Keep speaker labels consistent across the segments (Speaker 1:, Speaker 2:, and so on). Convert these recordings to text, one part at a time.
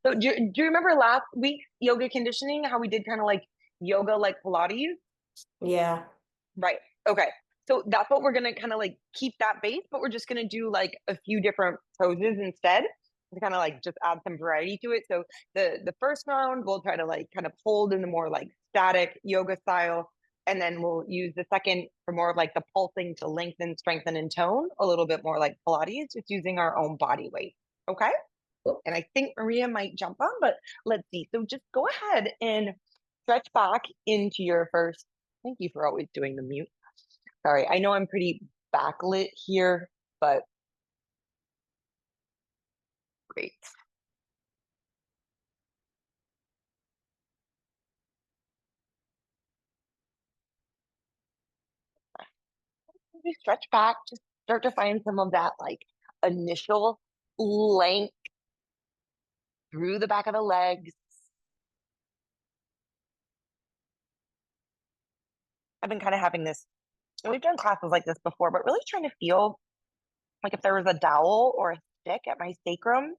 Speaker 1: So do you remember last week yoga conditioning, how we did kind of like yoga like Pilates?
Speaker 2: Yeah.
Speaker 1: Right. Okay. So that's what we're gonna kind of like keep that base, but we're just gonna do like a few different poses instead to kind of like just add some variety to it. So the first round we'll try to like kind of hold in the more like static yoga style, and then we'll use the second for more of like the pulsing to lengthen, strengthen, and tone, a little bit more like Pilates, just using our own body weight. Okay.
Speaker 2: Cool.
Speaker 1: And I think Maria might jump on, but let's see. So just go ahead and stretch back into your first. Thank you for always doing the mute. Sorry, I know I'm pretty backlit here, but great. Maybe stretch back, just start to find some of that like initial length through the back of the legs. I've been kind of having this, and we've done classes like this before, but really trying to feel like if there was a dowel or a stick at my sacrum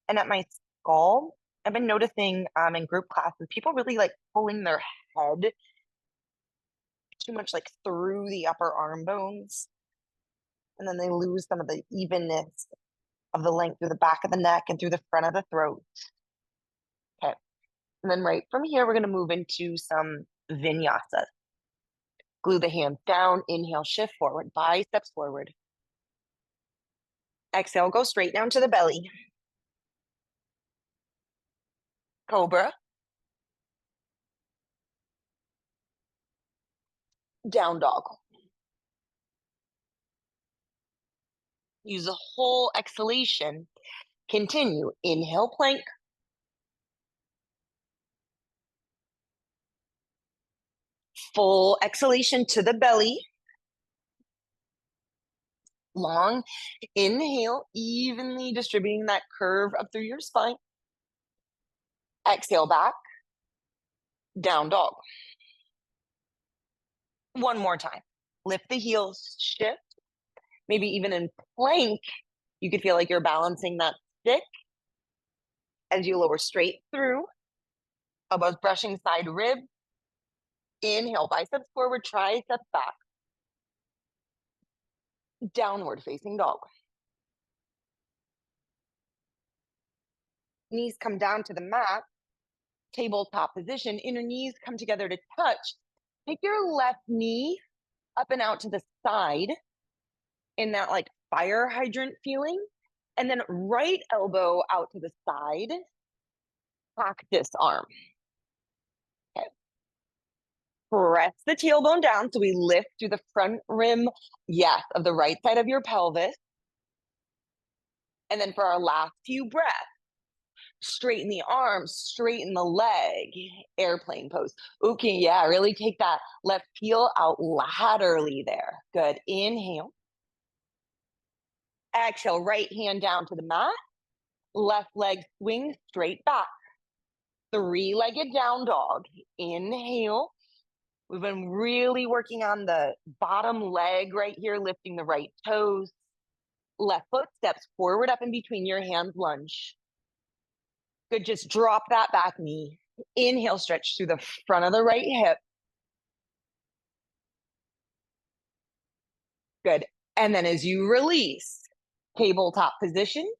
Speaker 1: and at my skull. I've been noticing in group classes, people really like pulling their head too much like through the upper arm bones, and then they lose some of the evenness of the length through the back of the neck and through the front of the throat. Okay. And then right from here, we're going to move into some vinyasa. Glue the hands down, inhale, shift forward, biceps forward. Exhale, go straight down to the belly. Cobra, down dog. Use a whole exhalation. Continue. Inhale, plank. Full exhalation to the belly. Long inhale, evenly distributing that curve up through your spine. Exhale back, down dog. One more time. Lift the heels, shift. Maybe even in plank, you could feel like you're balancing that stick as you lower straight through. Elbows brushing side rib. Inhale, biceps forward, triceps back. Downward facing dog. Knees come down to the mat. Tabletop position. Inner knees come together to touch. Take your left knee up and out to the side in that like fire hydrant feeling. And then right elbow out to the side. Practice arm. Okay. Press the tailbone down so we lift through the front rim, yes, of the right side of your pelvis. And then for our last few breaths, straighten the arms, straighten the leg, airplane pose. Okay, yeah, really take that left heel out laterally there. Good. Inhale. Exhale, right hand down to the mat. Left leg swing straight back. Three-legged down dog. Inhale. We've been really working on the bottom leg right here, lifting the right toes. Left foot steps forward up in between your hands, lunge. Good, just drop that back knee. Inhale, stretch through the front of the right hip. Good. And then as you release, tabletop position,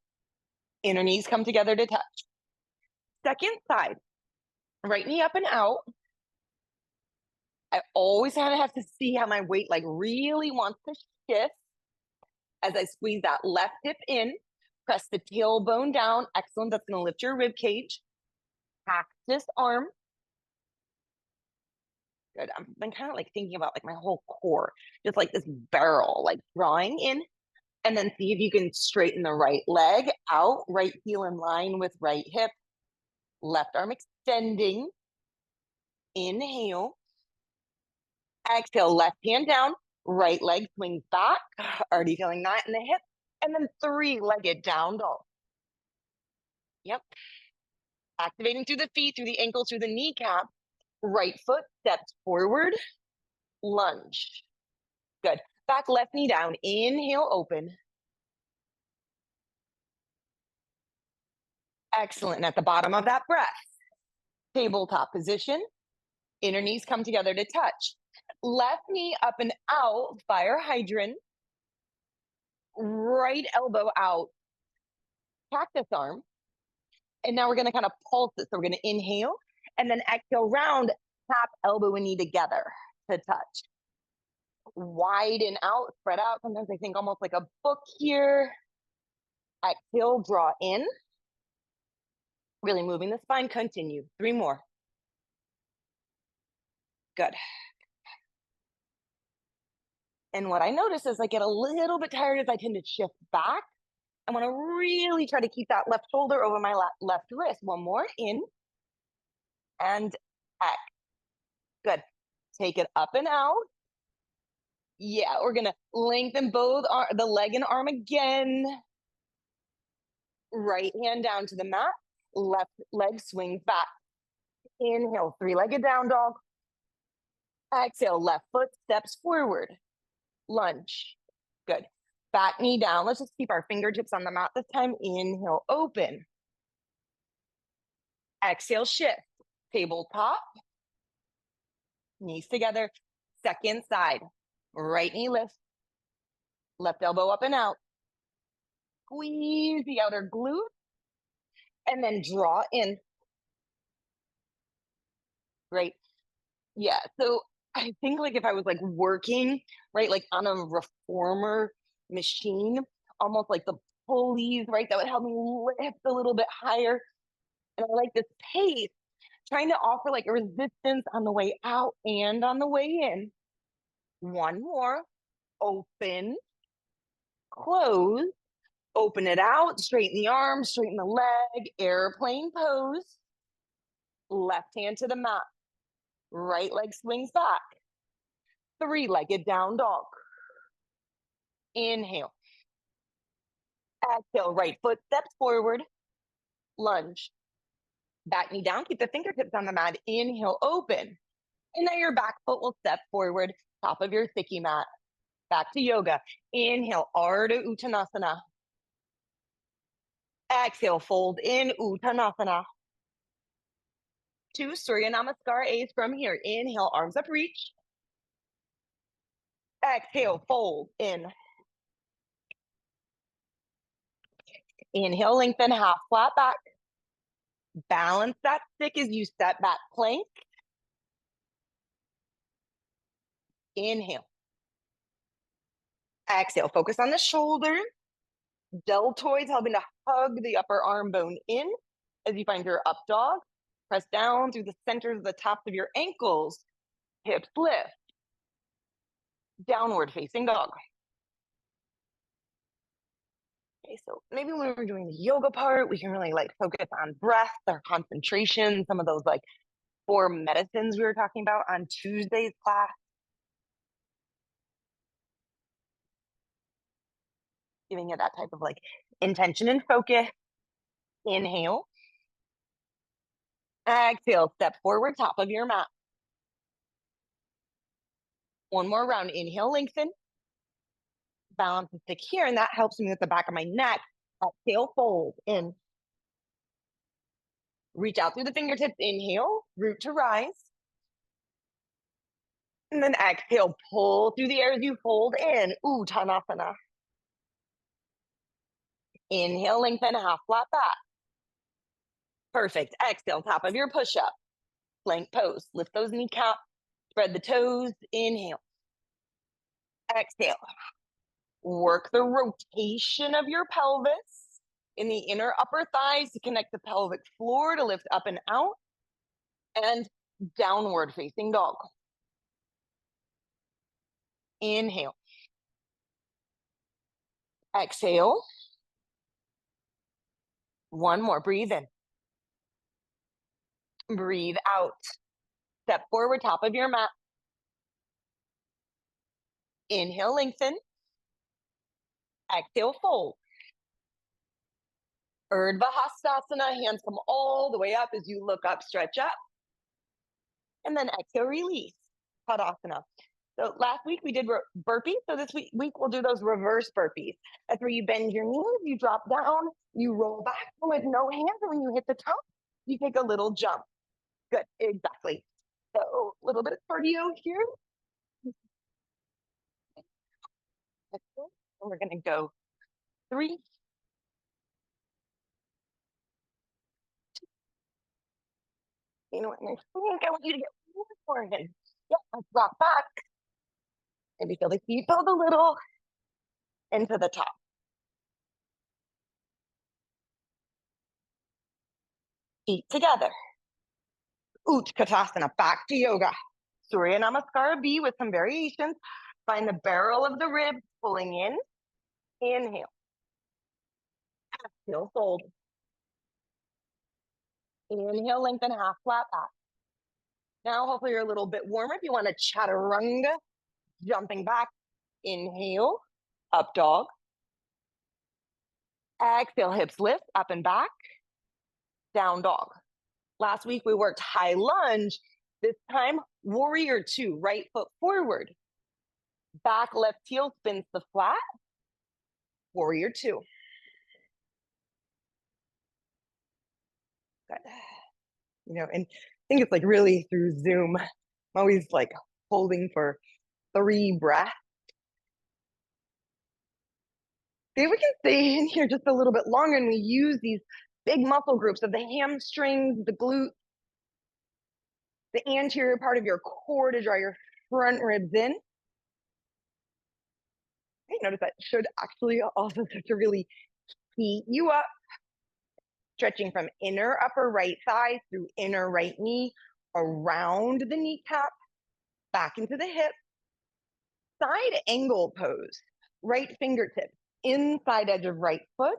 Speaker 1: inner knees come together to touch. Second side, right knee up and out. I always kind of have to see how my weight like really wants to shift as I squeeze that left hip in, press the tailbone down. Excellent. That's going to lift your rib cage. Cactus arm. Good. I've been kind of like thinking about like my whole core, just like this barrel, like drawing in, and then see if you can straighten the right leg out, right heel in line with right hip, left arm extending. Inhale. Exhale, left hand down, right leg swings back. Already feeling that in the hip. And then three-legged down dog. Yep. Activating through the feet, through the ankle, through the kneecap. Right foot steps forward, lunge. Good. Back left knee down. Inhale, open. Excellent. And at the bottom of that breath, tabletop position, inner knees come together to touch. Left knee up and out, fire hydrant, right elbow out, cactus arm. And now we're going to kind of pulse it. So we're going to inhale and then exhale round, tap elbow and knee together to touch. Widen out, spread out. Sometimes I think almost like a book here. Exhale, draw in. Really moving the spine. Continue. 3 more. Good. And what I notice is I get a little bit tired as I tend to shift back. I want to really try to keep that left shoulder over my left wrist. 1 more. In and back. Good. Take it up and out. Yeah, we're going to lengthen both the leg and arm again. Right hand down to the mat. Left leg swings back. Inhale, 3-legged down dog. Exhale, left foot steps forward. Lunge. Good. Back knee down. Let's just keep our fingertips on the mat this time. Inhale, open. Exhale, shift. Tabletop. Knees together. Second side. Right knee lift. Left elbow up and out. Squeeze the outer glute. And then draw in. Great. Yeah. So I think like if I was like working, right, like on a reformer machine, almost like the pulleys, right, that would help me lift a little bit higher. And I like this pace, trying to offer like a resistance on the way out and on the way in. 1 more. Open, close, open it out, straighten the arm, straighten the leg, airplane pose. Left hand to the mat. Right leg swings back. 3-legged down dog. Inhale. Exhale, right foot steps forward. Lunge. Back knee down, keep the fingertips on the mat. Inhale, open. And then your back foot will step forward, top of your sticky mat. Back to yoga. Inhale, Ardha Uttanasana. Exhale, fold in Uttanasana. 2 Surya Namaskar A's from here. Inhale, arms up, reach. Exhale, fold in. Inhale, lengthen, half flat back. Balance that stick as you step back plank. Inhale. Exhale, focus on the shoulder. Deltoids helping to hug the upper arm bone in as you find your up dog. Press down through the centers of the tops of your ankles. Hips lift. Downward facing dog. Okay, so maybe when we're doing the yoga part, we can really like focus on breath, our concentration, some of those like 4 medicines we were talking about on Tuesday's class. Giving it that type of like intention and focus. Inhale. Exhale, step forward, top of your mat. 1 more round. Inhale, lengthen. Balance the stick here, and that helps me with the back of my neck. Exhale, fold in. Reach out through the fingertips. Inhale, root to rise. And then exhale, pull through the air as you fold in. Uttanasana. Inhale, lengthen, half flat back. Perfect. Exhale, top of your push-up. Plank pose. Lift those kneecaps. Spread the toes. Inhale. Exhale. Work the rotation of your pelvis in the inner upper thighs to connect the pelvic floor to lift up and out. And downward facing dog. Inhale. Exhale. 1 more. Breathe in. Breathe out. Step forward, top of your mat. Inhale, lengthen. Exhale, fold. Urdhva Hastasana. Hands come all the way up as you look up, stretch up. And then exhale, release. Tadasana. So last week we did burpees. So this week we'll do those reverse burpees. That's where you bend your knees, you drop down, you roll back with no hands, and when you hit the top, you take a little jump. Good, exactly. So a little bit of cardio here. And we're gonna go 3. You know what? I think I want you to get more in. Yeah, let's rock back. Maybe feel the feet build a little into the top. Feet together. Utkatasana, back to yoga. Surya Namaskara B with some variations. Find the barrel of the ribs pulling in. Inhale. Exhale, fold. Inhale, lengthen half flat back. Now, hopefully you're a little bit warmer. If you want a chaturanga, jumping back. Inhale, up dog. Exhale, hips lift, up and back. Down dog. Last week we worked high lunge. This time, warrior 2, right foot forward. Back left heel spins the flat. Warrior 2. Good. And I think it's like really through Zoom. I'm always like holding for 3 breaths. See if we can stay in here just a little bit longer and we use these big muscle groups of the hamstrings, the glutes, the anterior part of your core to draw your front ribs in. I notice that should actually also start to really heat you up. Stretching from inner upper right thigh through inner right knee, around the kneecap, back into the hip. Side angle pose. Right fingertip, inside edge of right foot.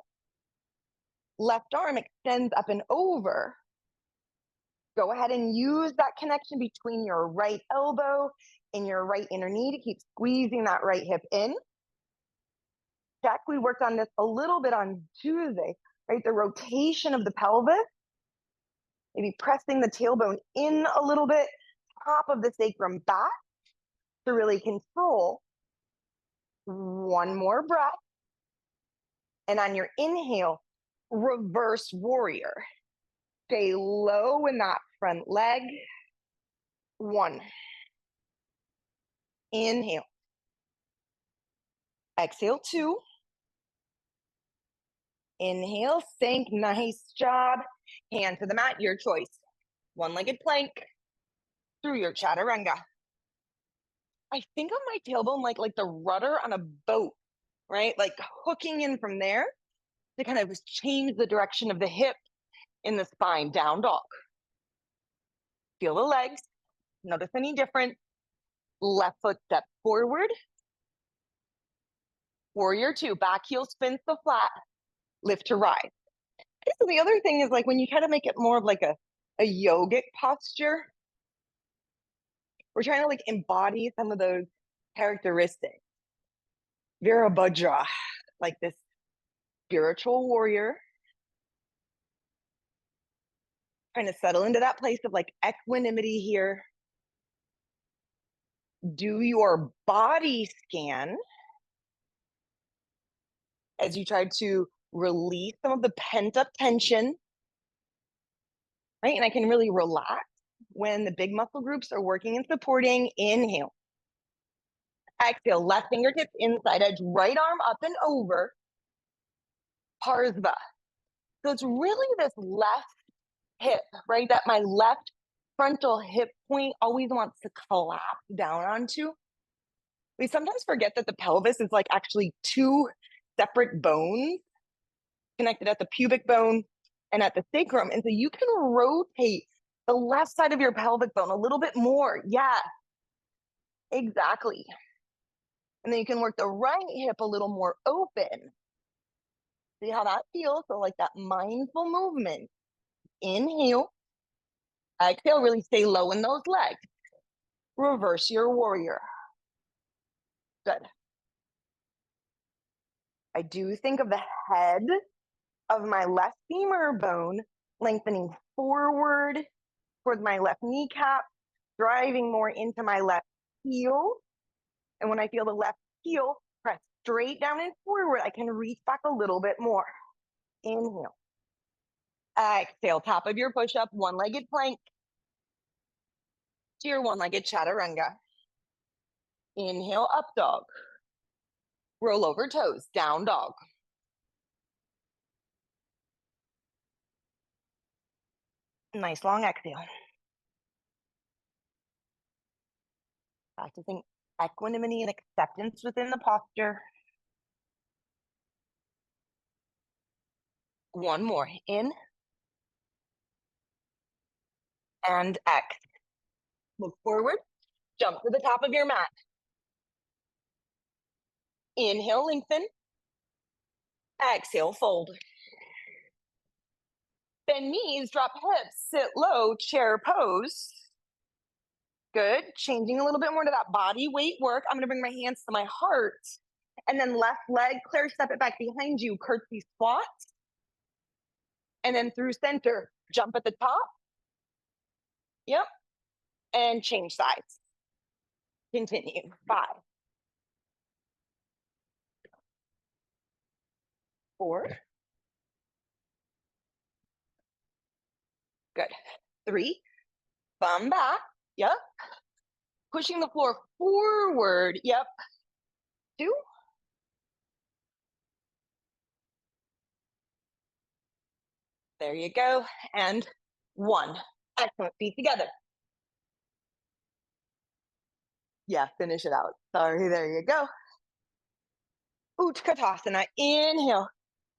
Speaker 1: Left arm extends up and over. Go ahead and use that connection between your right elbow and your right inner knee to keep squeezing that right hip in. Check, we worked on this a little bit on Tuesday, right? The rotation of the pelvis, maybe pressing the tailbone in a little bit, top of the sacrum back to really control. One more breath. And on your inhale, reverse warrior. Stay low in that front leg. 1. Inhale. Exhale, 2. Inhale, sink, nice job. Hand to the mat, your choice. One-legged plank through your chaturanga. I think of my tailbone like the rudder on a boat, right? Like hooking in from there to kind of change the direction of the hip in the spine. Down dog. Feel the legs. Notice any different. Left foot step forward. Warrior 2. Back heel spins the flat. Lift to rise. So the other thing is like when you kind of make it more of like a yogic posture, we're trying to like embody some of those characteristics. Virabhadra, like this spiritual warrior, trying to settle into that place of like equanimity here. Do your body scan as you try to release some of the pent up tension, right? And I can really relax when the big muscle groups are working and supporting. Inhale. Exhale, left fingertips inside edge, right arm up and over. Parsva. So it's really this left hip, right? That my left frontal hip point always wants to collapse down onto. We sometimes forget that the pelvis is like actually 2 separate bones connected at the pubic bone and at the sacrum. And so you can rotate the left side of your pelvic bone a little bit more. Yeah, exactly. And then you can work the right hip a little more open. See how that feels? So like that mindful movement. Inhale. Exhale, really stay low in those legs. Reverse your warrior. Good. I do think of the head of my left femur bone lengthening forward towards my left kneecap, driving more into my left heel. And when I feel the left heel press straight down and forward, I can reach back a little bit more. Inhale. Exhale, top of your push-up, one-legged plank to your one-legged chaturanga. Inhale, up dog. Roll over toes, down dog. Nice long exhale. Practicing equanimity and acceptance within the posture. One more. In and X. Look forward. Jump to the top of your mat. Inhale, lengthen. Exhale, fold. Bend knees, drop hips, sit low, chair pose. Good. Changing a little bit more to that body weight work. I'm going to bring my hands to my heart. And then left leg, Claire, step it back behind you, curtsy squat. And then through center, jump at the top. Yep. And change sides. Continue. 5, 4. Good. 3. Bum back. Yep. Pushing the floor forward. Yep. 2. There you go. And 1. Excellent. Feet together. Yeah, finish it out. Sorry, there you go. Utkatasana. Inhale.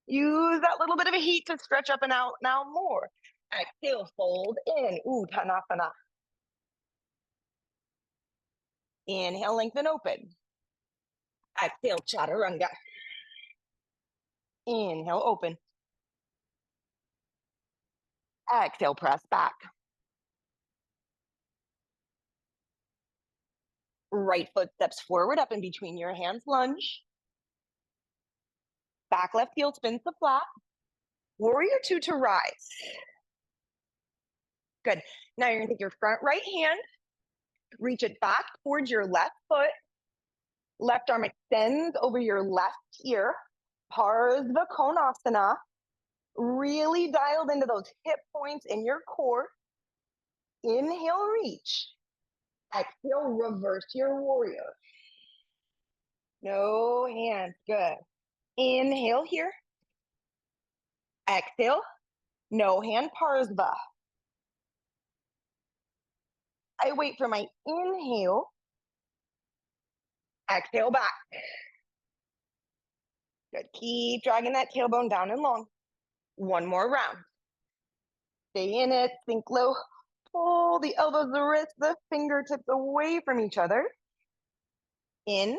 Speaker 1: Use that little bit of a heat to stretch up and out now more. Exhale, fold in. Uttanasana. Inhale, lengthen open. Exhale, chaturanga. Inhale, open. Exhale, press back. Right foot steps forward, up in between your hands, lunge. Back left heel spins the flat. Warrior 2 to rise. Good. Now you're going to take your front right hand, reach it back towards your left foot. Left arm extends over your left ear. Parsva Konasana. Really dialed into those hip points in your core. Inhale, reach. Exhale, reverse your warrior. No hands. Good. Inhale here. Exhale. No hand Parsva. I wait for my inhale. Exhale back. Good. Keep dragging that tailbone down and long. One more round. Stay in it. Sink low. Pull the elbows, the wrists, the fingertips away from each other. In.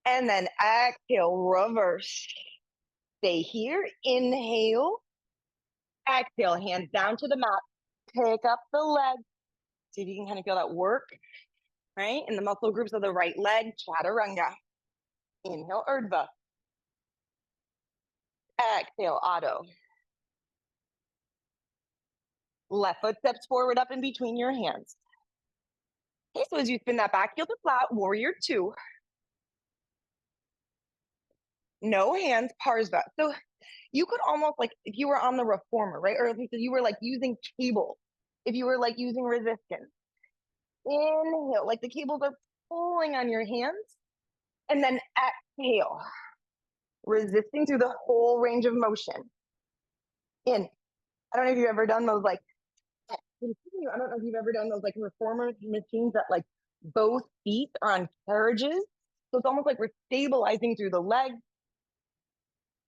Speaker 1: And then exhale, reverse. Stay here. Inhale. Exhale, hands down to the mat. Pick up the leg. See if you can kind of feel that work, right? In the muscle groups of the right leg, chaturanga. Inhale, urdhva. Exhale, Adho. Left foot steps forward up in between your hands. Okay, so as you spin that back heel to flat, warrior 2. No hands, Parsva. So you could almost like, if you were on the reformer, right? Or if you were like using cable, if you were like using resistance. Inhale, like the cables are pulling on your hands. And then exhale, resisting through the whole range of motion. In. I don't know if you've ever done those like, continue. I don't know if you've ever done those like reformer machines that like both feet are on carriages. So it's almost like we're stabilizing through the leg,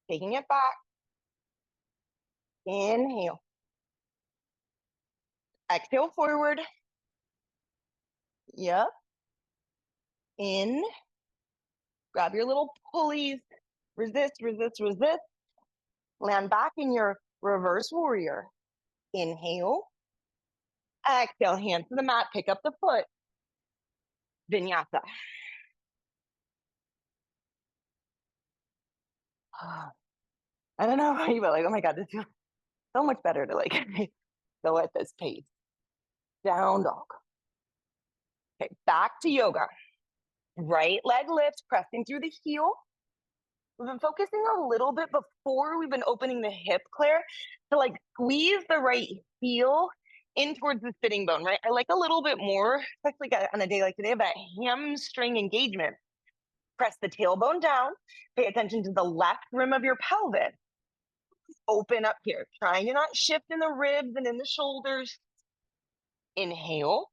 Speaker 1: taking it back. Inhale. Exhale forward. Yep. In. Grab your little pulleys. Resist, resist, resist. Land back in your reverse warrior. Inhale. Exhale, hands to the mat. Pick up the foot. Vinyasa. I don't know how you feel like, oh my God, this feels so much better to like go at this pace. Down dog. Okay, back to yoga. Right leg lifts, pressing through the heel. We've been focusing a little bit before we've been opening the hip, Claire, to like squeeze the right heel in towards the sitting bone, right? I like a little bit more, especially on a day like today, of that hamstring engagement. Press the tailbone down, pay attention to the left rim of your pelvis. Open up here, trying to not shift in the ribs and in the shoulders. Inhale.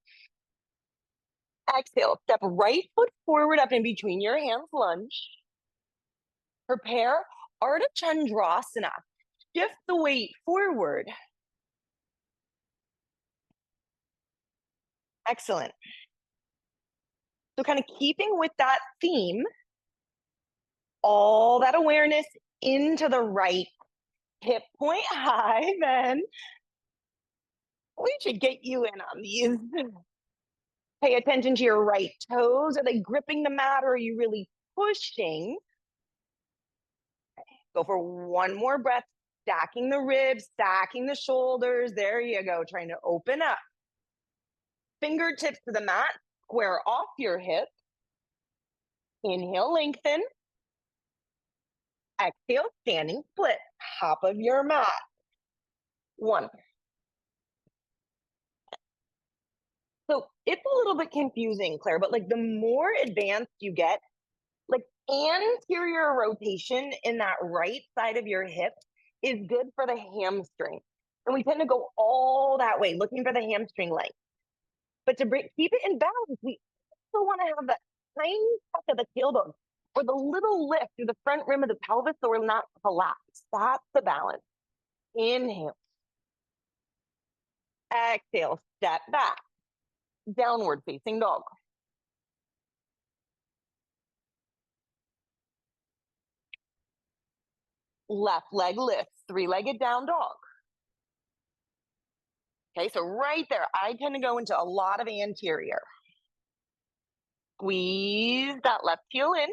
Speaker 1: Exhale, step right foot forward up in between your hands, lunge. Prepare Ardha Chandrasana. Shift the weight forward. Excellent. So kind of keeping with that theme, all that awareness into the right hip point high, then we should get you in on these. Pay attention to your right toes. Are they gripping the mat or are you really pushing? Go for one more breath, stacking the ribs, stacking the shoulders. There you go, trying to open up. Fingertips to the mat, square off your hip. Inhale, lengthen. Exhale, standing split, top of your mat. One. So it's a little bit confusing, Claire, but like the more advanced you get, like anterior rotation in that right side of your hip is good for the hamstring. And we tend to go all that way, looking for the hamstring length. But to keep it in balance, we also want to have that tiny tuck of the tailbone or the little lift through the front rim of the pelvis so we're not collapsed. That's the balance. Inhale. Exhale, step back. Downward facing dog. Left leg lifts, three-legged down dog. Okay, so right there, I tend to go into a lot of anterior. Squeeze that left heel in.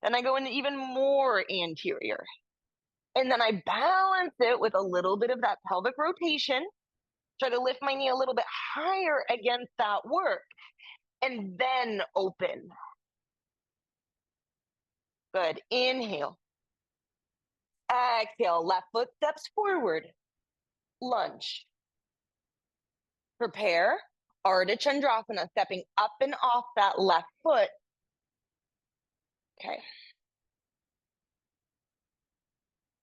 Speaker 1: Then I go into even more anterior. And then I balance it with a little bit of that pelvic rotation. Try to lift my knee a little bit higher against that work. And then open. Good. Inhale. Exhale. Left foot steps forward. Lunge. Prepare. Ardha Chandrasana, stepping up and off that left foot. Okay.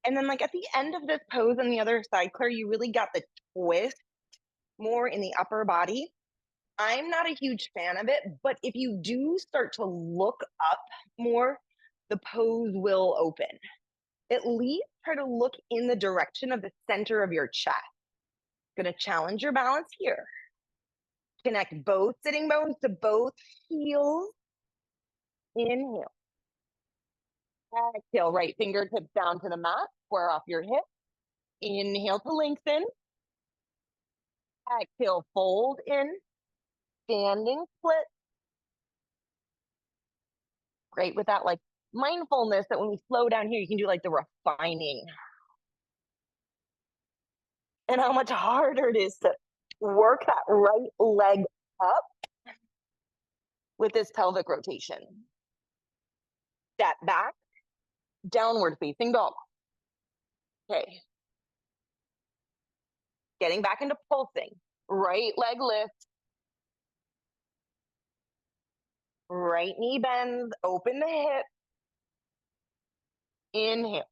Speaker 1: And then like at the end of this pose on the other side, Claire, you really got the twist more in the upper body. I'm not a huge fan of it, but if you do start to look up more, the pose will open. At least try to look in the direction of the center of your chest. Going to challenge your balance here. Connect both sitting bones to both heels. Inhale. Exhale, right fingertips down to the mat, square off your hip. Inhale to lengthen. Exhale, fold in. Standing split. Great with that like mindfulness that when we slow down here, you can do like the refining. And how much harder it is to work that right leg up with this pelvic rotation. Step back, downward facing dog. Okay. Getting back into pulsing. Right leg lift. Right knee bends, open the hip. Inhale.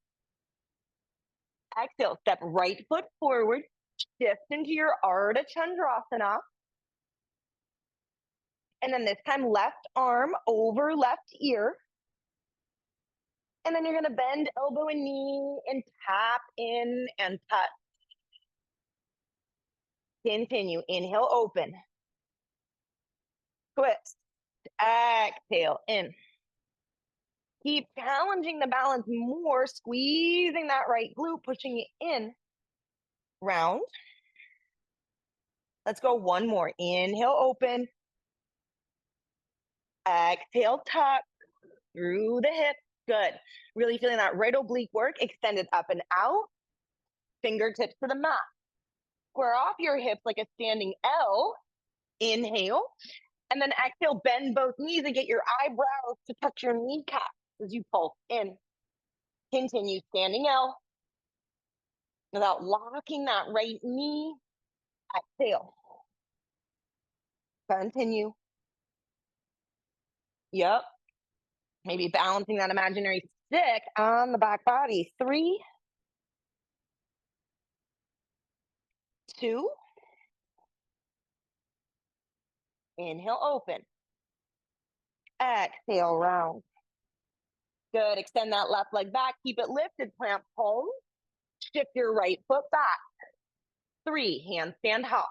Speaker 1: Exhale, step right foot forward, shift into your Ardha Chandrasana. And then this time, left arm over left ear. And then you're going to bend elbow and knee and tap in and touch. Continue. Inhale, open. Twist. Exhale, in. Keep challenging the balance more, squeezing that right glute, pushing it in. Round. Let's go one more. Inhale, open. Exhale, tuck through the hip. Good. Really feeling that right oblique work. Extended up and out. Fingertips to the mat. Square off your hips like a standing L. Inhale. And then exhale, bend both knees and get your eyebrows to touch your kneecaps as you pulse in. Continue standing L without locking that right knee. Exhale. Continue. Yep. Maybe balancing that imaginary stick on the back body. 3, 2. Inhale, open. Exhale, round. Good. Extend that left leg back. Keep it lifted. Plant palms. Shift your right foot back. 3, handstand hop.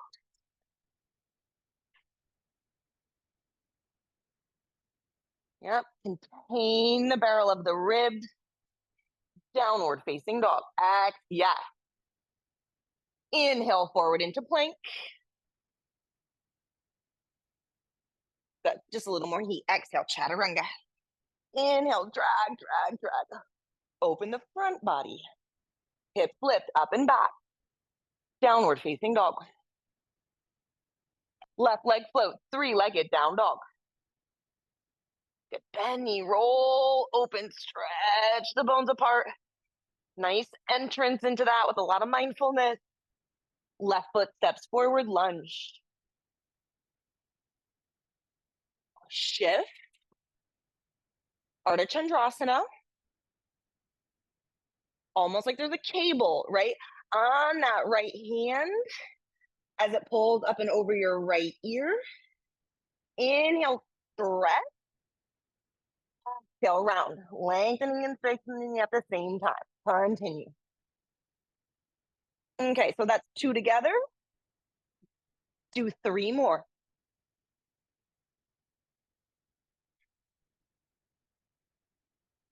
Speaker 1: Yep. Contain the barrel of the ribs. Downward facing dog. Yes. Inhale forward into plank. Good. Just a little more heat. Exhale, chaturanga. Inhale, drag, drag, drag. Open the front body. Hips lift up and back. Downward facing dog. Left leg float. 3-legged down dog. Good. Bend knee, roll, open, stretch the bones apart. Nice entrance into that with a lot of mindfulness. Left foot steps forward, lunge. Shift. Ardha Chandrasana. Almost like there's a cable, right? On that right hand as it pulls up and over your right ear. Inhale, stretch. Exhale, round. Lengthening and straightening at the same time. Continue. Okay, so that's 2 together. Do 3 more.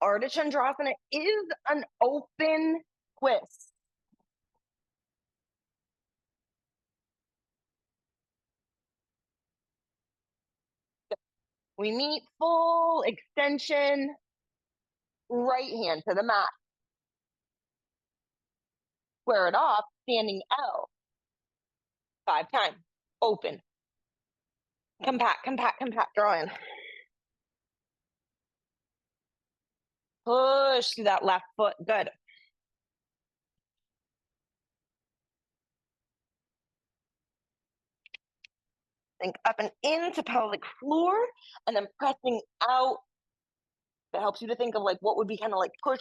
Speaker 1: Ardha Chandrasana is an open twist. We meet full extension, right hand to the mat. Square it off, standing L. 5 times. Open. Compact, compact, compact, draw in. Push through that left foot. Good. Think up and into pelvic floor, and then pressing out. That helps you to think of like what would be kind of like push,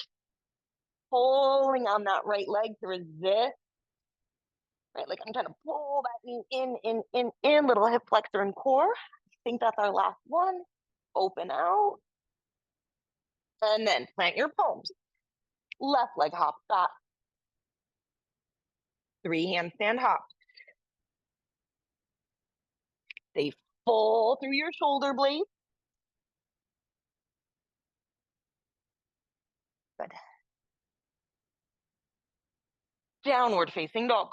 Speaker 1: pulling on that right leg to resist. Right, like I'm trying to pull that knee in, little hip flexor and core. I think that's our last one. Open out. And then plant your palms. Left leg hop back. 3 handstand hops. Stay full through your shoulder blades. Good. Downward facing dog.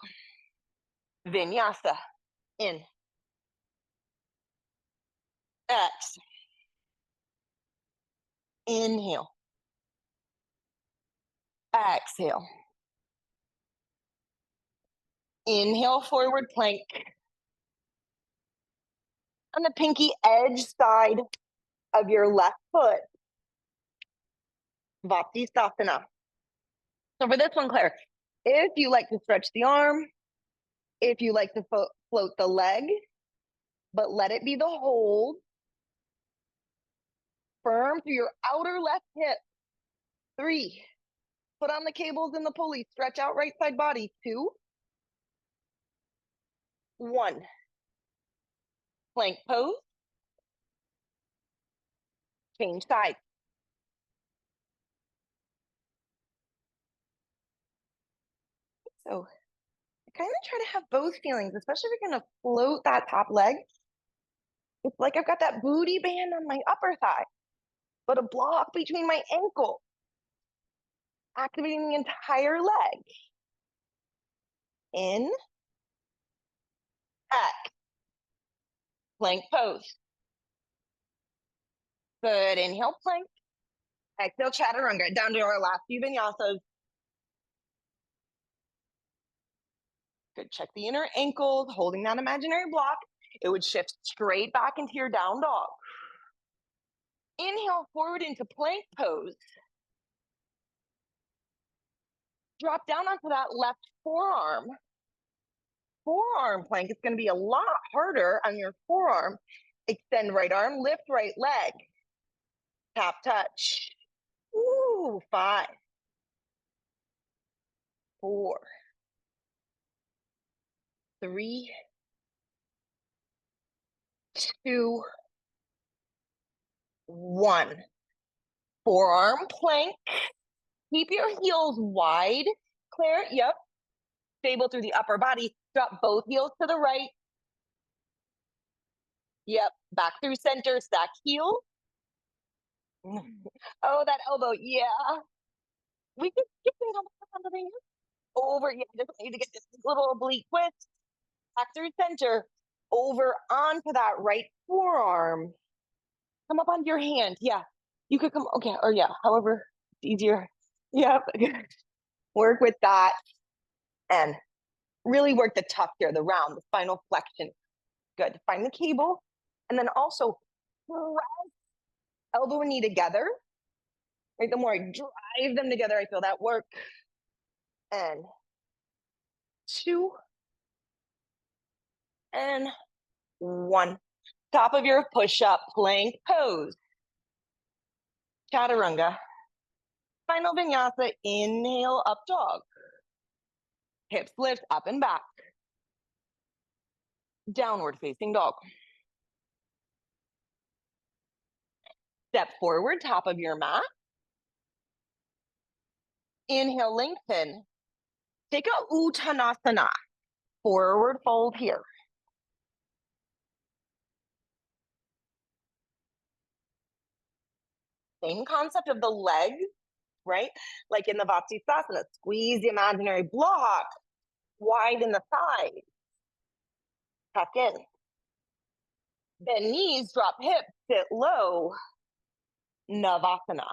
Speaker 1: Vinyasa. In. X. Inhale. Exhale. Inhale, forward plank. On the pinky edge side of your left foot. Vastisthasana. So for this one, Claire, if you like to stretch the arm, if you like to float the leg, but let it be the hold. Firm through your outer left hip. 3. Put on the cables and the pulley. Stretch out right side body. 2. 1. Plank pose. Change sides. So I kind of try to have both feelings, especially if you're going to float that top leg. It's like I've got that booty band on my upper thigh, but a block between my ankle, activating the entire leg. In, X, plank pose. Good, inhale, plank. Exhale, chaturanga, down to our last few vinyasas. Good, check the inner ankles, holding that imaginary block. It would shift straight back into your down dog. Inhale forward into plank pose. Drop down onto that left forearm. Forearm plank is going to be a lot harder on your forearm. Extend right arm, lift right leg. Tap, touch. Ooh, 5, 4, 3, 2, 1. Forearm plank. Keep your heels wide. Claire, yep. Stable through the upper body. Drop both heels to the right. Yep. Back through center. Stack heel. Oh, that elbow. Yeah. We can skip it on the over. Yeah, just need to get this little oblique twist. Back through center. Over onto that right forearm. Come up onto your hand. Yeah. You could come. Okay. Or yeah. However, it's easier. Yep. Work with that. And really work the tuck here, the round, the spinal flexion. Good. Find the cable. And then also press elbow and knee together. Right? The more I drive them together, I feel that work. And 2 and 1. Top of your push-up plank pose. Chaturanga. Final vinyasa. Inhale, up dog. Hips lift up and back. Downward facing dog. Step forward, top of your mat. Inhale, lengthen. Take a Uttanasana. Forward fold here. Same concept of the legs, right? Like in the Vatsasana, squeeze the imaginary block, widen the thigh, tuck in. Bend knees, drop hips, sit low, Navasana.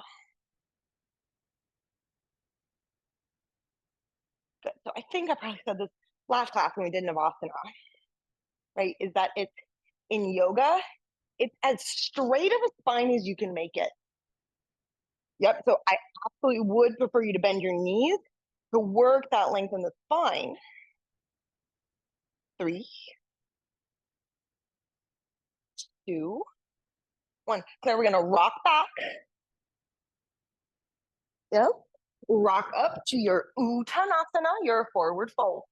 Speaker 1: Good. So I think I probably said this last class when we did Navasana, right? Is that it's in yoga, it's as straight of a spine as you can make it. Yep. So I absolutely would prefer you to bend your knees to work that length in the spine. 3, 2, 1. Claire, we're gonna rock back. Yep. Rock up to your Uttanasana, your forward fold.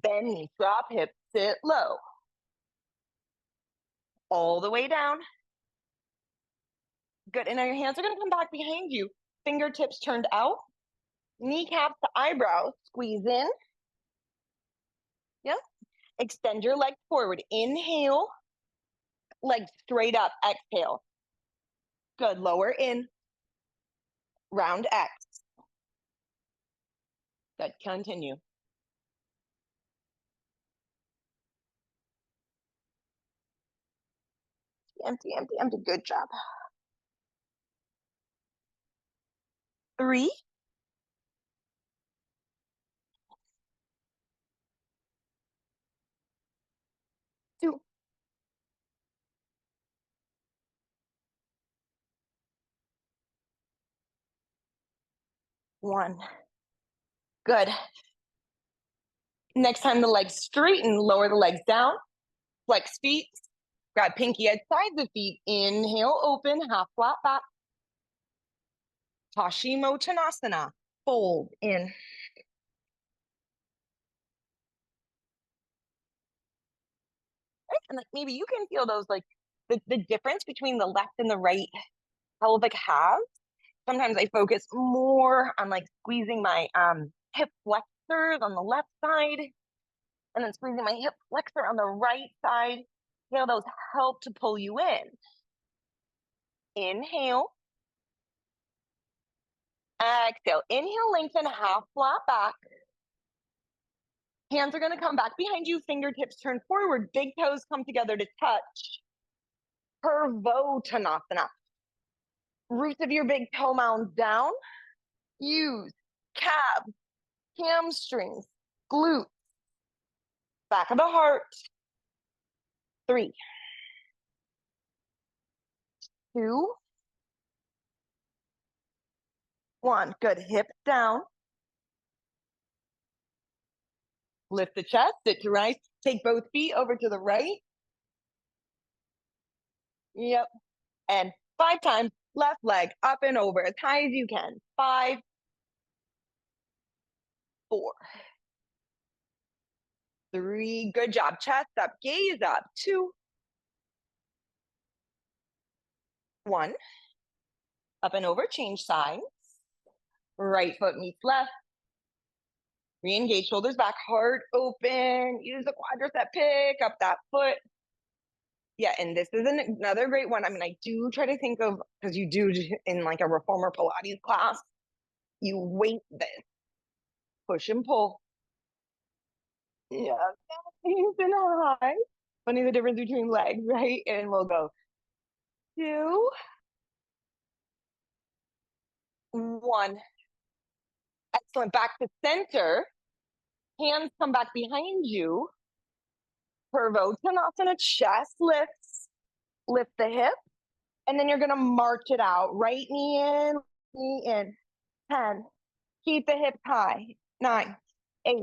Speaker 1: Bend knees, drop hips, sit low. All the way down. Good. And now your hands are going to come back behind you. Fingertips turned out. Kneecaps to eyebrows. Squeeze in. Yep. Extend your legs forward. Inhale. Legs straight up. Exhale. Good. Lower in. Round X. Good. Continue. Empty, empty, empty. Good job. 3, 2, 1. Good. Next time the legs straighten, lower the legs down. Flex feet. Grab pinky edge sides of feet. Inhale, open, half flat back. Paschimottanasana. Fold in. And like maybe you can feel those like the difference between the left and the right pelvic halves. Sometimes I focus more on like squeezing my hip flexors on the left side and then squeezing my hip flexor on the right side. You know, those help to pull you in. Inhale. Exhale. Inhale, lengthen, half flat back. Hands are going to come back behind you. Fingertips turn forward. Big toes come together to touch. Purvottanasana. Roots of your big toe mounds down. Use calves, hamstrings, glutes, back of the heart. 3, 2, 1. Good. Hips down. Lift the chest, sit to right. Take both feet over to the right. Yep. And 5 times, left leg up and over as high as you can. 5, 4, 3. Good job. Chest up, gaze up. 2, 1. Up and over, change sides. Right foot meets left. Re-engage, shoulders back, heart open. Use the quadricep, pick up that foot. Yeah, and this is another great one. I mean, I do try to think of, because you do in like a reformer Pilates class, you weight this, push and pull. Yeah, nice and high. Funny the difference between legs, right? And we'll go 2, 1. Excellent. Back to center. Hands come back behind you. Purvottanasana, chest lifts. Lift the hip. And then you're going to march it out. Right knee in, knee in. 10. Keep the hips high. 9, 8,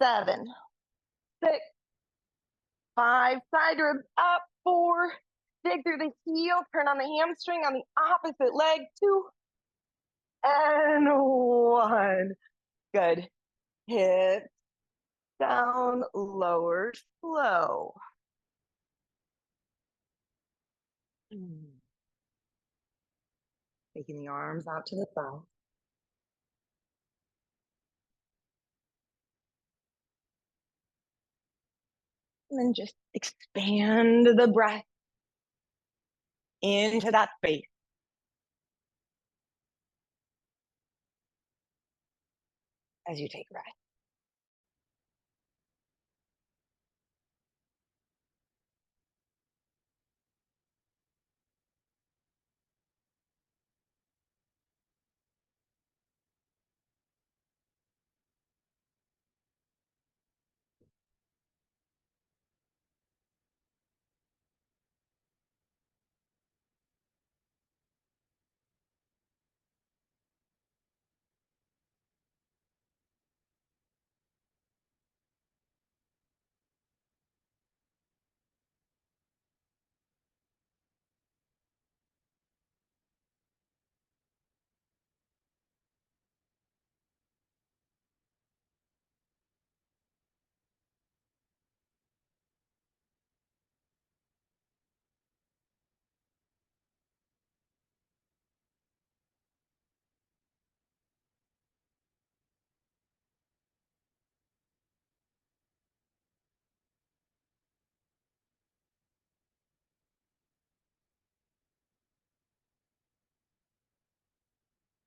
Speaker 1: 7, 6, 5. Side ribs up. 4. Dig through the heel. Turn on the hamstring on the opposite leg. 2. And 1. Good. Hips down, lower, slow. Taking the arms out to the side. And then just expand the breath into that space. As you take rest.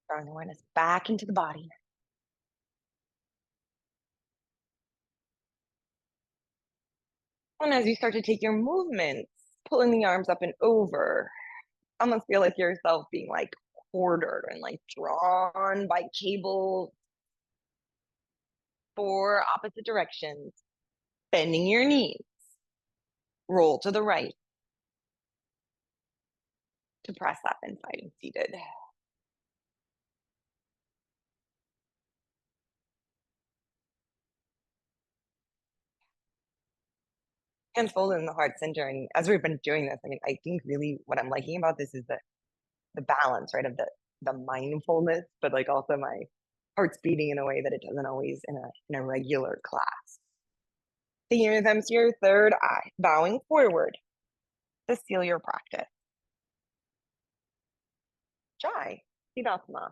Speaker 1: Drawing awareness back into the body. And as you start to take your movements, pulling the arms up and over, almost feel like yourself being like quartered and like drawn by cables 4 opposite directions. Bending your knees. Roll to the right. To press up and fighting seated. Hands folded in the heart center. And as we've been doing this, I mean, I think really what I'm liking about this is the balance, right, of the mindfulness, but like also my heart's beating in a way that it doesn't always in a regular class. Taking your thumbs to your third eye, bowing forward to seal your practice. Jai, Siddhasana.